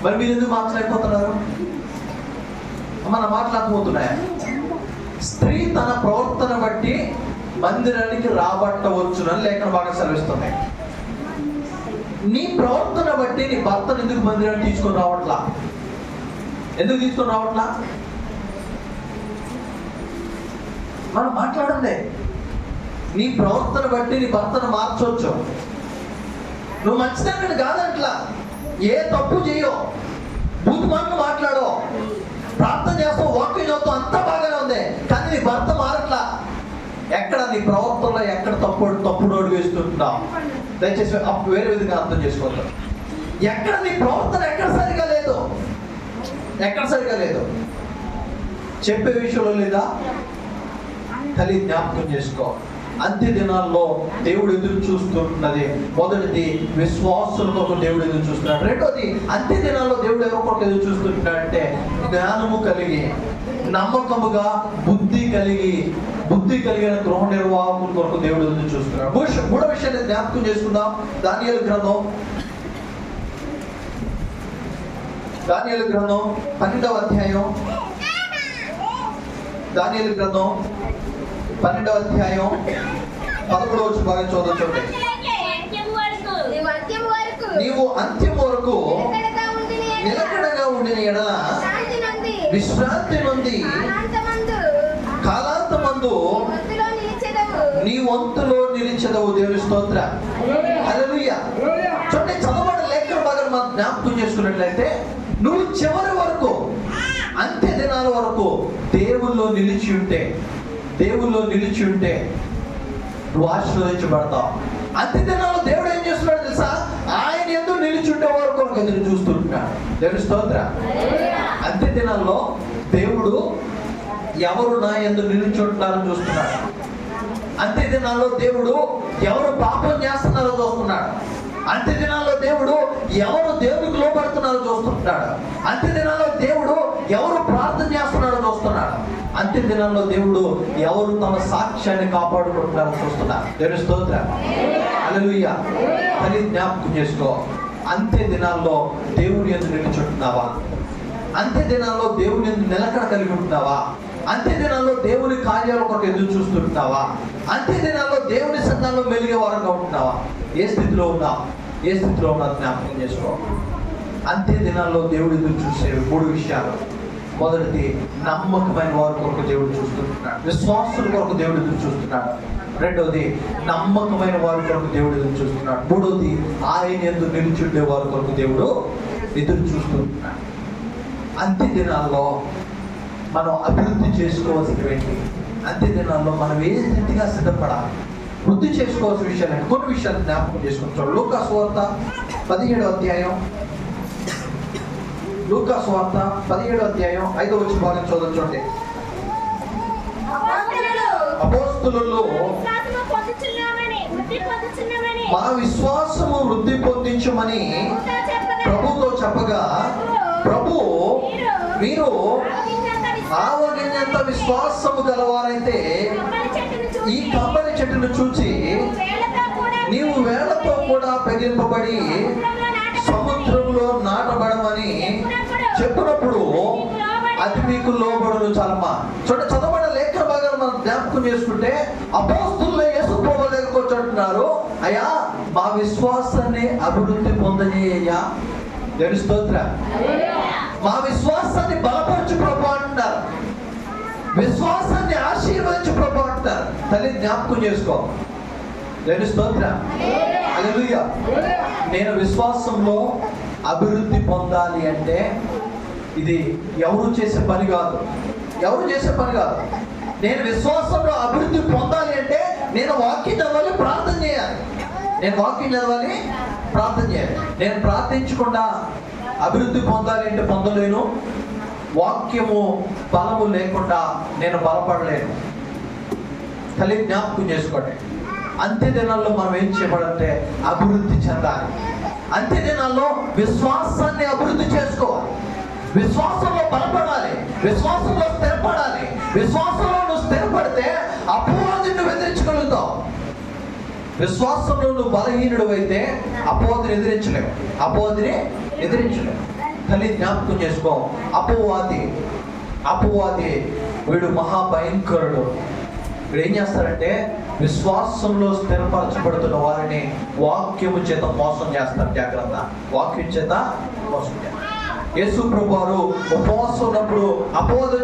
మరి మీరు ఎందుకు మార్చలేకపోతున్నారు? మన మాట్లాడకపోతున్నాయా? స్త్రీ తన ప్రవర్తన బట్టి మందిరానికి రాబట్టవచ్చునని లేఖన బాగా సెలవిస్తున్నాయి. నీ ప్రవర్తన బట్టి నీ భర్తను ఎందుకు మందిరాన్ని తీసుకొని రావట్లా? మనం మాట్లాడండి. నీ ప్రవర్తన బట్టి నీ భర్తను మార్చవచ్చు. నువ్వు మంచిదాన్ని కాదంట్లా, ఏ తప్పు చేయో, బూతు మాటలు మాట్లాడో, ప్రార్థన చేస్తావు, వాక్యం చదువుతావు, అంతా బాగానే ఉంది. కానీ నీ భర్త మారట్లా. ఎక్కడ నీ ప్రవర్తనలో ఎక్కడ తప్పుడు అడుగు వేస్తుంటున్నావు? దయచేసి వేరే విధంగా అర్థం చేసుకోవద్దు. ఎక్కడ నీ ప్రవర్తన ఎక్కడ సరిగా లేదు, చెప్పే విషయంలో లేదా? తల్లి జ్ఞాపకం చేసుకో. అంత్య దినాల్లో దేవుడు ఎదురు చూస్తున్నది. మొదటిది విశ్వాసుల కోసం దేవుడు ఎదురు చూస్తున్నాడు. రెండోది అంత్య దినాల్లో దేవుడు ఎవరి కొరకు ఎదురు చూస్తున్నాడంటే జ్ఞానము కలిగి, నమ్మకముగా, బుద్ధి కలిగిన గృహ నిర్వాహకుల కొరకు దేవుడు ఎదురు చూస్తున్నాడు. మూడో విషయాన్ని జ్ఞాపకం చేసుకుందాం. దానియేలు గ్రంథం 12వ అధ్యాయం. దానియేలు గ్రంథం 12వ అధ్యాయం 11వ వచనం బాగా చూడండి. నీవు అంత్యం వరకు నిలకడగా ఉండిన ఎడల విశ్రాంతి నుండి కాలాంతమందు నీ వంతులో నిలిచెదవు. దేవుని స్తోత్రం. హల్లెలూయా. చూడండి, చదవబడిన లేఖన భాగం మనం జ్ఞాపకం చేసుకున్నట్లయితే నువ్వు చివరి వరకు, అంత్య దినాల వరకు దేవుల్లో నిలిచి ఉంటే నువ్వు ఆశీర్వదించబడతావు. అంత్య దినాల్లో దేవుడు ఏం చేస్తున్నాడు తెలుసా? ఆయన యందు నిలిచి ఉండే వరకు ఎదురు చూస్తుంటున్నాడు. దేవుని స్తోత్రం. అంత్య దినాల్లో దేవుడు ఎవరు నా యందు నిలిచి ఉంటున్నారో చూస్తున్నాడు. అంత్య దినాల్లో దేవుడు ఎవరు పాపం చేస్తున్నారో చూస్తున్నాడు. అంత్య దినాల్లో దేవుడు ఎవరు దేవునికి లోబడుతున్నారో చూస్తున్నాడు. అంత్య దినాల్లో దేవుడు ఎవరు ప్రార్థన చేస్తున్నాడో చూస్తున్నాడు. అంత్య దినాల్లో దేవుడు ఎవరు తమ సాక్ష్యాన్ని కాపాడుకుంటున్నారో చూస్తున్నాడు. దేవుని స్తోత్రం. హల్లెలూయా. అని జ్ఞాపకం చేసుకో. అంత్య దినాల్లో దేవుని యందు నిలుచుంటున్నావా? అంత్య దినాల్లో దేవుని యందు నిలకడ కలిగి ఉంటున్నావా? అంత్య దినాల్లో దేవుని కార్యాల కొరకు ఎదురు చూస్తుంటున్నావా? అంత్య దినాల్లో దేవుని సంఘంలో మెలిగే వారంగా ఉంటున్నావా? ఏ స్థితిలో ఉన్నావు జ్ఞాపకం చేసుకో. అంత్య దినాల్లో దేవుడు ఎదురు చూసే 3 విషయాలు. మొదటిది నమ్మకమైన వారి కొరకు దేవుడు చూస్తున్నాడు. విశ్వాసుల కొరకు దేవుడు ఎదురు చూస్తున్నాడు. రెండోది నమ్మకమైన వారి కొరకు దేవుడు ఎదురు చూస్తున్నాడు. మూడోది ఆయన యందు నిలిచుండే వారి కొరకు దేవుడు ఎదురు చూస్తున్నాడు. అంత్య దినాల్లో మనం అభివృద్ధి చేసుకోవాల్సినటువంటి, అంత్య దినాల్లో మనం ఏ స్థితిగా సిద్ధపడాలి, వృద్ధి చేసుకోవాల్సిన విషయాలు కొన్ని విషయాలు జ్ఞాపకం చేసుకుంటాం. లూకాసు వార్త 17వ అధ్యాయం 5వ వచనం భాగం చూడండి. అపోస్తలుల్లో మా విశ్వాసము వృద్ధి పొందించమని ప్రభుతో చెప్పగా, ప్రభు మీరు ఆవగింజంత విశ్వాసము గలవారైతే ఈ కంబలి చెట్టును చూచి నీవు వేళ్లతో కూడా పెగింపబడి సముద్రంలో నాటబడమని చెప్పినప్పుడు అది మీకు లోబడును. చాలమ్మా. చూడండి, చదవబడిన లేఖన భాగాలు మనం జ్ఞాపకం చేసుకుంటే అపోస్తలులు యేసు ప్రభువు దగ్గరికి వచ్చి అంటున్నారు, అయ్యా మా విశ్వాసాన్ని అభివృద్ధి పొందనీయ్యా. దేవుని స్తోత్రం. మా విశ్వాసాన్ని బలపరచు ప్రభు అంటున్నారు. విశ్వాసాన్ని ఆశీర్వదించు ప్రభు అంటారు. తల్లి జ్ఞాపకం చేసుకో. దేవుని స్తోత్రం. హల్లెలూయా. నేను విశ్వాసంలో అభివృద్ధి పొందాలి అంటే ఇది ఎవరు చేసే పని కాదు. నేను విశ్వాసంలో అభివృద్ధి పొందాలి అంటే నేను వాక్యం చదవాలి, ప్రార్థన చేయాలి. నేను ప్రార్థించకుండా అభివృద్ధి పొందాలి అంటే పొందలేను. వాక్యము బలము లేకుండా నేను బలపడలేను. తల్లి జ్ఞాపకం చేసుకోండి. అంత్య దినాల్లో మనం ఏం చేయబడంటే అభివృద్ధి చెందాలి. అంత్య దినాల్లో విశ్వాసాన్ని అభివృద్ధి చేసుకోవాలి. విశ్వాసంలో బలపడాలి, విశ్వాసంలో స్థిరపడాలి. విశ్వాసంలో నువ్వు స్థిరపడితే అపవాదిని ఎదిరించగలుగుతావు. విశ్వాసంలో నువ్వు బలహీనుడు అయితే అపవాదిని ఎదిరించలేవు. తల్లి జ్ఞాపకం చేసుకో. అపవాది వీడు మహాభయంకరుడు. వీడు ఏం చేస్తారంటే విశ్వాసంలో స్థిరపరచబడుతున్న వారిని వాక్యము చేత మోసం చేస్తారు. జాగ్రత్త. వాక్యం చేత మోసం చేస్తారు. యేసు ప్రభు వారు ఉపవాసం ఉన్నప్పుడు అపవాది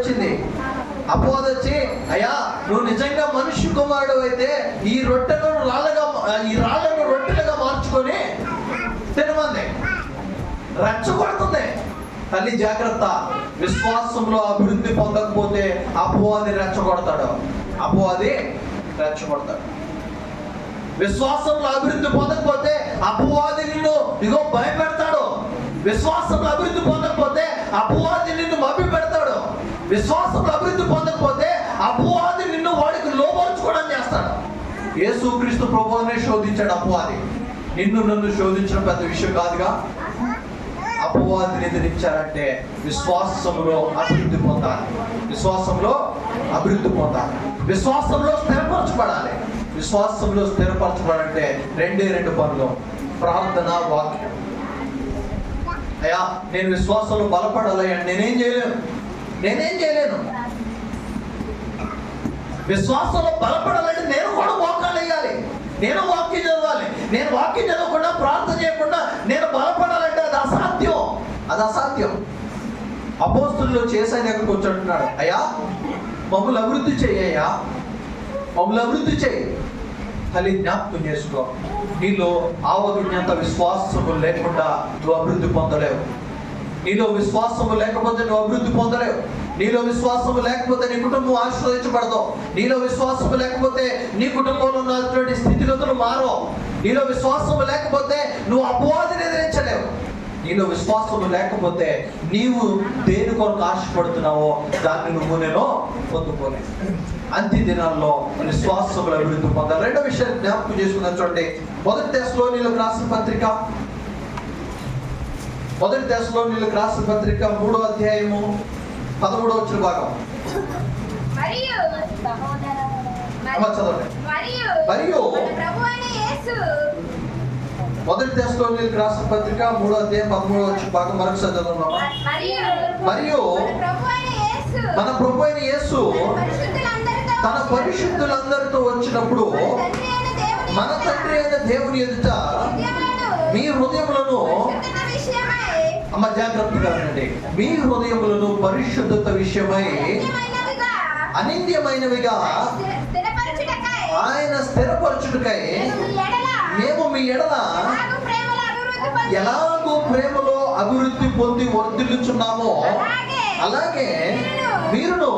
వచ్చి, అయ్యా నువ్వు నిజంగా మనుష్య కుమారుడు అయితే ఈ రాళ్లను రొట్టెలుగా మార్చుకొని రెచ్చగొడుతుంది. తల్లి జాగ్రత్త, విశ్వాసంలో అభివృద్ధి పొందకపోతే అపవాది రెచ్చగొడతాడు. అపవాది రెచ్చగొడతాడు. విశ్వాసంలో అభివృద్ధి పొందకపోతే అపవాది నిన్ను ఇగో భయపెడతాడు. విశ్వాసంలో అభివృద్ధి పొందకపోతే అపవాది నిన్ను మభ్య పెడతాడు. విశ్వాసంలో అభివృద్ధి పొందకపోతే అపవాది నిన్ను వాడికి లోబర్చుకోవడం చేస్తాడు. యేసుక్రీస్తు ప్రభువునే శోధించాడు అపవాది. నిన్ను నన్ను శోధించడం పెద్ద విషయం కాదుగా. అపవాదిని ఎదిరించాలంటే విశ్వాసంలో అభివృద్ధి పొందాలి. విశ్వాసంలో అభివృద్ధి పొందాలి. విశ్వాసంలో స్థిరపరచబడాలి. విశ్వాసంలో స్థిరపరచబడాలంటే రెండు పనులు: ప్రార్థన, వాక్యం. అయ్యా నేను విశ్వాసంలో బలపడాలయ్యా, నేనేం చేయలేను. విశ్వాసంలో బలపడాలంటే నేను కూడా మోకాలు వేయాలి, నేను వాక్యం చదవాలి. నేను వాక్యం చదవకుండా ప్రార్థన చేయకుండా నేను బలపడాలంటే అది అసాధ్యం. అపోస్తులు చేసాయని దగ్గరకు వచ్చి అంటున్నాడు, అయ్యా మమ్మల్ని అభివృద్ధి చేయ్యా, మమ్మల్ని అభివృద్ధి చేయి. తల్లి జ్ఞాపకం చేసుకో, నీలో ఆవదున్యంత విశ్వాసము లేకుండా నువ్వు అభివృద్ధి పొందలేవు. నీలో విశ్వాసము లేకపోతే నువ్వు అభివృద్ధి పొందలేవు. నీలో విశ్వాసము లేకపోతే నీ కుటుంబం ఆశీర్వదించబడదు. నీలో విశ్వాసము లేకపోతే నీ కుటుంబంలో ఉన్నటువంటి స్థితిగతులు మారవు. నీలో విశ్వాసము లేకపోతే నువ్వు అపవాదిని ఎదిరించలేవు. నీలో విశ్వాసము లేకపోతే నీవు దేని కొరకు ఆశపడుతున్నావో దాన్ని నేను పొందుకోలేవు. అంత్య దినాల్లో విశ్వాసముల అభివృద్ధి పొందాలి. రెండో విషయాన్ని జ్ఞాపకం చేసుకుందాం. చూడండి, మొదటి తెస్సలోనీయులకు రాసిన పత్రిక 3వ అధ్యాయము 13వ వచ్చిన భాగం. చదవండి. మరియు మొదటి తెస్సలోనీయులకు రాసిన పత్రిక 3వ అధ్యాయం 13వ వచ్చిన భాగం మరొకసారి చదువుతున్నామా? మరియు మన ప్రభు అయిన యేసు తన పరిశుద్ధులందరితో వచ్చినప్పుడు మన తండ్రి అయిన దేవుని ఎదుట మీ హృదయములను, అమ్మ జాగ్రత్తగా వినండి, మీ హృదయములను పరిశుద్ధత విషయమై అనింద్యమైనవిగా ఆయన స్థిరపరచుటకై మేము మీ ఎడల ఎలాగో ప్రేమలో అభివృద్ధి పొంది వర్ధిల్లుచున్నామో అలాగే మీరును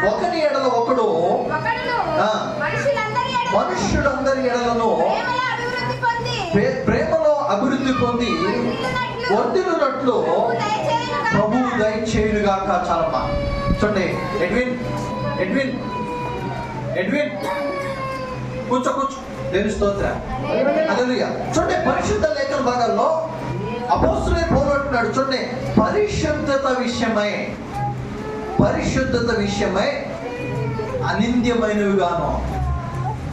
ఒకని ఎడల ఒకడు మనుష్యులందరి ఎడలను ప్రేమలో అభివృద్ధి పొంది వర్ధిల్లునట్లు ప్రభువు దయచేయుగాక. చాలమ్మా. చూడండి, ఎడ్విన్ కూర్చో. దేవుని స్తోత్రం. హల్లెలూయా. చూడండి, పరిశుద్ధ లేఖన భాగాల్లో అపోస్తలుడైన పౌలు అంటున్నాడు, చూడండి, పరిశుద్ధత విషయమై అనింద్యమైనవిగాను.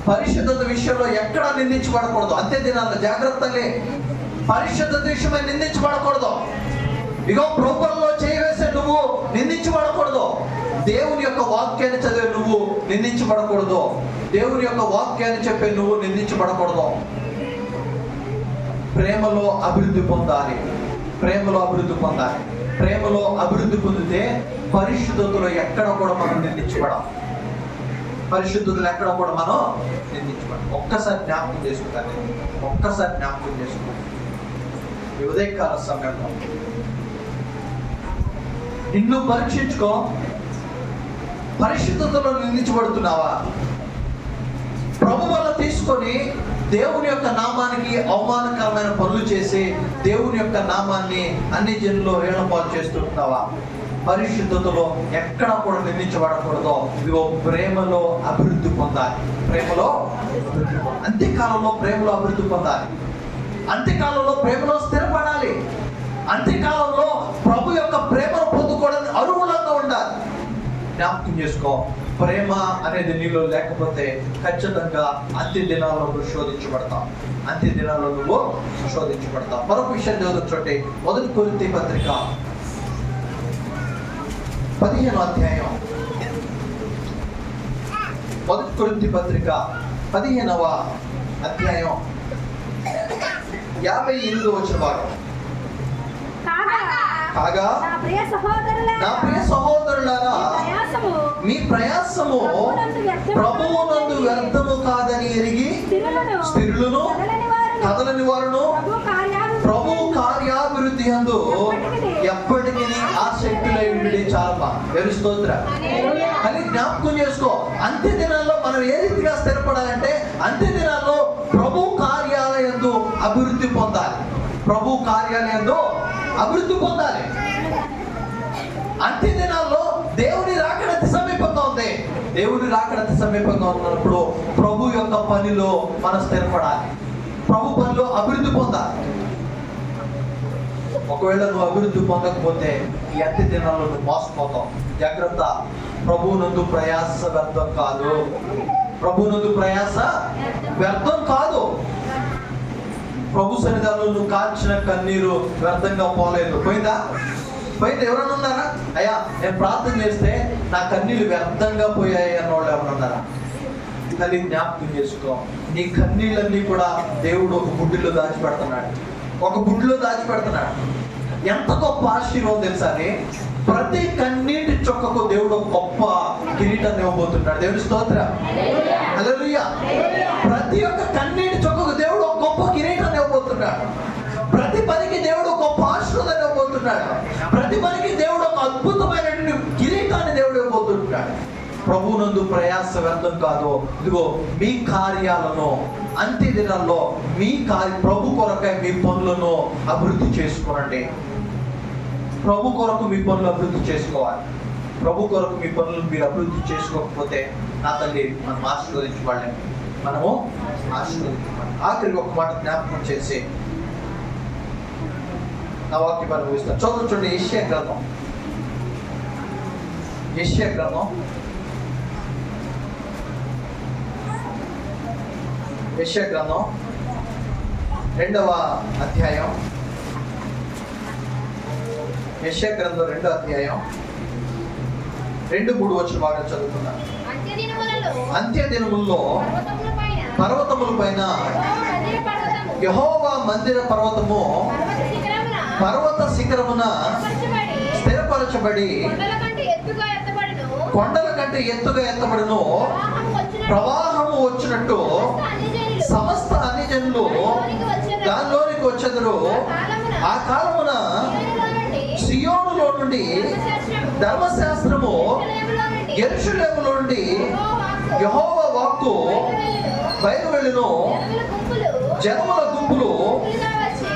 పరిశుద్ధత విషయంలో ఎక్కడా నిందించబడకూడదు. అంతే దినాల్లో జాగ్రత్తలే. పరిశుద్ధత విషయమై నిందించబడకూడదు. ఇగో ప్రభువులో చేయవేసే నువ్వు నిందించబడకూడదు. దేవుని యొక్క వాక్యాన్ని చదివే నువ్వు నిందించబడకూడదు. దేవుని యొక్క వాక్యాన్ని చెప్పే నువ్వు నిందించబడకూడదు. ప్రేమలో అభివృద్ధి పొందాలి. ప్రేమలో అభివృద్ధి పొందితే పరిశుద్ధతలో ఎక్కడ కూడా మనం నిందించబడం. ఒక్కసారి జ్ఞాపకం చేసుకుంటాను. ఈ ఉదయకాల సమయంలో నిన్ను పరీక్షించుకో. పరిశుద్ధతలో నిందించబడుతున్నావా? ప్రభు వల్ల తీసుకొని దేవుని యొక్క నామానికి అవమానకరమైన పనులు చేసి దేవుని యొక్క నామాన్ని అన్ని జనుల్లో హేళనపాలు చేస్తున్నావా? పరిశుద్ధతలో ఎక్కడ కూడా నిందించబడకూడదు. ఇదిగో ప్రేమలో అభివృద్ధి పొందాలి. అంత్యకాలంలో ప్రేమలో అభివృద్ధి పొందాలి. అంత్యకాలంలో ప్రేమలో స్థిరపడాలి. అంత్యకాలంలో ప్రభు యొక్క ప్రేమను పొందుకోవడానికి అర్హులంగా ఉండాలి. జ్ఞాపకం చేసుకో, ప్రేమ అనేది నీలో లేకపోతే ఖచ్చితంగా అంత్య దినాల్లో నువ్వు శోధించబడతావు. మరొక విషయం చదువుతుంటే, మొదటి కొరింథీ పత్రిక 15వ అధ్యాయం, మొదటి కొరింథీ పత్రిక 15వ అధ్యాయం 58వ వచన భాగం. కాగా నా ప్రియ సహోదరులారా, మీ ప్రయాసము ప్రభువునందు వ్యర్థము కాదని ఎరిగి స్థిరులను కదలని వారును ప్రభువు కార్యాభివృద్ధి అభివృద్ధి అందు ఎప్పటికీ ఆసక్తులై ఉండి చాలమా. దేవుని స్తోత్రం. అని జ్ఞాపకం చేసుకో. అంత్య దినాల్లో మనం ఏ రీతిగా స్థిరపడాలంటే అంత్య దినాల్లో ప్రభు కార్యాలయందు అభివృద్ధి పొందాలి. ప్రభు కార్యాలయంలో అభివృద్ధి పొందాలి. అంత్య దినాల్లో దేవుని రాకడ అతి సమీపంగా ఉంది. దేవుని రాకడ అతి సమీపంగా ఉన్నప్పుడు ప్రభు యొక్క పనిలో మనం స్థిరపడాలి. ప్రభు పనిలో అభివృద్ధి పొందాలి. ఒకవేళ నువ్వు అభివృద్ధి పొందకపోతే ఈ అంత్య దినాల్లో నువ్వు మోసపోతావు. జాగ్రత్త. ప్రభువునందు ప్రయాస వ్యర్థం కాదు. ప్రభువునందు ప్రయాస వ్యర్థం కాదు. ప్రభు సన్నిధానంలో నువ్వు కాల్చిన కన్నీరు వ్యర్థంగా పోలేదు. పోయిందా? పోయింది. ఎవరైనా ఉన్నారా? అయ్యా నేను ప్రార్థన చేస్తే నా కన్నీళ్ళు వ్యర్థంగా పోయాయి అన్నవాళ్ళు ఎవరైనా ఉన్నారా? తల్లి జ్ఞాపకం చేసుకో. నీ కన్నీళ్ళన్నీ కూడా దేవుడు ఒక బుడ్డిలో దాచిపెడుతున్నాడు. ఒక బుడ్డిలో దాచిపెడుతున్నాడు. ఎంత గొప్ప ఆశీర్వాదం తెలుసా? ప్రతి కన్నీటి చొక్కకు దేవుడు ఒక గొప్ప కిరీటాన్ని ఇవ్వబోతున్నాడు. దేవుని స్తోత్రం. హల్లెలూయా. ప్రతి ఒక్క కన్నీటి చొక్కకు దేవుడు ఒక గొప్ప కిరీటాన్ని ఇవ్వబోతున్నాడు. ప్రతి పనికి దేవుడు ఒక గొప్ప ఆశీర్వాదాన్ని ఇవ్వబోతున్నాడు. ప్రతి పనికి దేవుడు ఒక అద్భుతమైనటువంటి కిరీటాన్ని దేవుడు ఇవ్వబోతున్నాడు. ప్రభువునందు ప్రయాస వ్యర్థం కాదు. ఇదిగో మీ కార్యాలను అంత్య దినాల్లో ప్రభు కొరకై మీ పనులను అభివృద్ధి చేసుకోనండి. ప్రభు కొరకు మీ పనులు అభివృద్ధి చేసుకోవాలి. ప్రభు కొరకు మీ పనులను మీరు అభివృద్ధి చేసుకోకపోతే నా తల్లి మనం ఆశీర్వదించబడలేము. మనము ఆశీర్వదించబడాలి. ఆఖరికి ఒక మాట జ్ఞాపకం చేసి నా వాక్యం అనుభవిస్తాను. చూడండి యెషయా గ్రంథం. యెషయా గ్రంథం 2వ అధ్యాయం. యెషయా గ్రంథం 2వ అధ్యాయం 2-3 వచ్చిన బాగా చదువుతున్నాను. అంత్య దినముల్లో పర్వతముల పైన యెహోవా మందిర పర్వతము పర్వత శిఖరమున స్థిరపరచబడి కొండల కంటే ఎత్తుగా ఎత్తబడును. ప్రవాహము వచ్చినట్టు సమస్త అన్యజనులు దానిలోనికి వచ్చెదరు. ఆ కాలమున సియోనులో నుండి ధర్మశాస్త్రము, యెరూషలేములో నుండి యెహోవా వాక్కు బయలువెళ్ళును. జనముల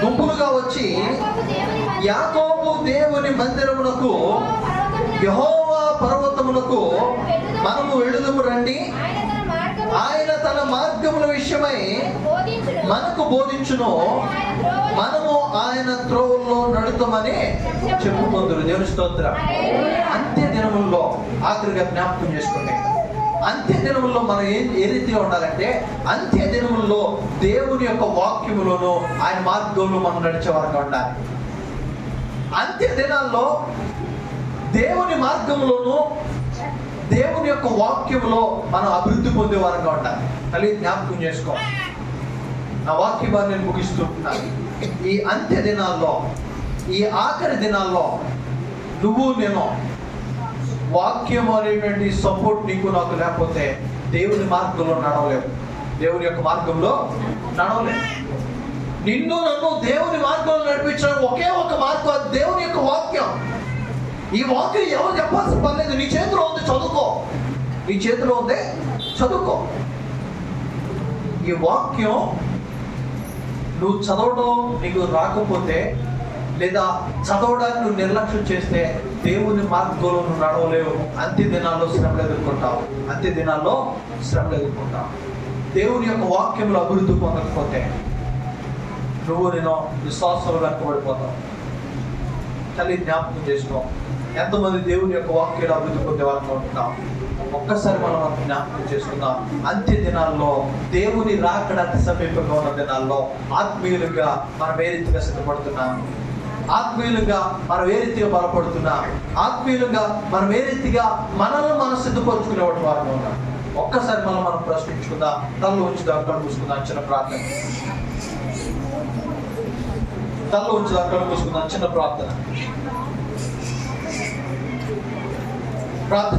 గుంపులుగా వచ్చి యాకోబు దేవుని మందిరమునకు యెహోవా పర్వతమునకు మనము వెళుదుము రండి. ఆయన తన మార్గముల విషయమై మనకు బోధించును. మనము ఆయన త్రోవల్లో నడుతామని చెప్పుకుందరు. దేవుని స్తోత్రం. అంత్య దినముల్లో ఆఖరిగా జ్ఞాపకం చేసుకోండి. అంత్య దినముల్లో మనం ఏ రీతిగా ఉండాలంటే అంత్య దినముల్లో దేవుని యొక్క వాక్యములోను ఆయన మార్గంలో మనం నడిచే వారంగా ఉండాలి. అంత్య దినాల్లో దేవుని మార్గంలోను దేవుని యొక్క వాక్యంలో మనం అభివృద్ధి పొందే వారంగా ఉండాలి. తల్లి జ్ఞాపకం చేసుకో. నా వాక్యాన్ని నేను ముగిస్తున్నాను. ఈ అంత్య దినాల్లో, ఈ ఆఖరి దినాల్లో నువ్వు నేను వాక్యం అనేటువంటి సపోర్ట్ నీకు నాకు లేకపోతే దేవుని మార్గంలో నడవలేవు. దేవుని యొక్క మార్గంలో నడవలేవు. నిన్ను నన్ను దేవుని మార్గంలో నడిపించడం ఒకే ఒక మార్గం, అది దేవుని యొక్క వాక్యం. ఈ వాక్యం ఎవరు చెప్పాల్సిన పని లేదు. నీ చేతిలో ఉంది, చదువుకో. నీ చేతిలో ఉంది, చదువుకో. ఈ వాక్యం నువ్వు చదవడం నీకు రాకపోతే లేదా చదవడానికి నువ్వు నిర్లక్ష్యం చేస్తే దేవుని మార్గంలో నువ్వు నడవలేవు. అంత్య దినాల్లో శ్రమలు ఎదుర్కొంటావు. అంత్య దినాల్లో శ్రమలు ఎదుర్కొంటావు. దేవుని యొక్క వాక్యంలో అభివృద్ధి పొందకపోతే నేను విశ్వాసంలో వెనకబడిపోతావు. తల్లి జ్ఞాపకం చేసుకో. ఎంతమంది దేవుని యొక్క వాక్యాలు అభివృద్ధి పొందే వాళ్ళని ఉంటున్నాం. ఒక్కసారి మనం జ్ఞాపకం చేసుకుందాం. అంత్య దినాల్లో దేవుని రాకడ అతి సమీపంగా ఉన్న దినాల్లో ఆత్మీయులుగా మనం ఏ రీతిగా సిద్ధపడుతున్నాం, ఆత్మీయులుగా మనం ఏ రీతిగా బలపడుతున్నాం, ఆత్మీయులుగా మనం ఏ రీతిగా మనల్ని మనం సిద్ధపరచుకునేవాటి వారిలో ఉన్నాం. ఒక్కసారి మనం ప్రశ్నించుకుందాం. తల్లు ఉంచుదాం, కళ్ళు మూసుకుందాం. చిన్న ప్రార్థన. తల్లు ఉంచుదాం, కళ్ళు మూసుకుందాం. చిన్న ప్రార్థన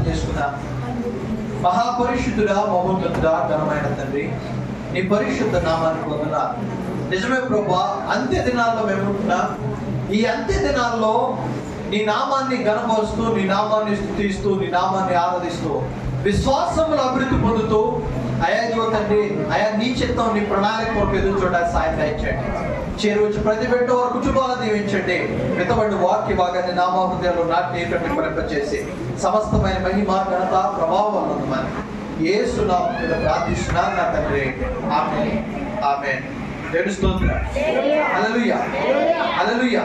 చేసుకుందాం. మహాపరిశుద్ధుడా, మహోన్నతుడా, ఘనమైన తండ్రి, నీ పరిశుద్ధ నామానికి వందనాలు. నిజమే ప్రభువా, అంత్య దినాల్లో మేము ఉంటున్నా ఈ అంత్య దినాల్లో నీ నామాన్ని గణపరుస్తూ, నీ నామాన్ని స్తుతిస్తూ, నీ నామాన్ని ఆరాధిస్తూ, విశ్వాసములు అభివృద్ధి పొందుతూ, అయా ఇదిగో తండ్రి, అయా నీ చిత్తం, నీ ప్రణాళిక కొరకు ఎదురు చూడడానికి సాయం దయచేయండి. చేరువచ్చి ప్రతి బిడ్డ వారి కుటుంబాలను దీవించండి. మితబడి వాక్య భాగాన్ని నామా హృదయాల్లో నాటి ప్రతిఫలింపచేసి సమస్తమైన మహిమ, ఘనత, ప్రభావం ఉన్నమని యేసు నామములో ప్రార్థిస్తున్నాను నా తండ్రి. ఆమేన్. ఆమేన్. దేవుని స్తోత్రం. హల్లెలూయా. హల్లెలూయా.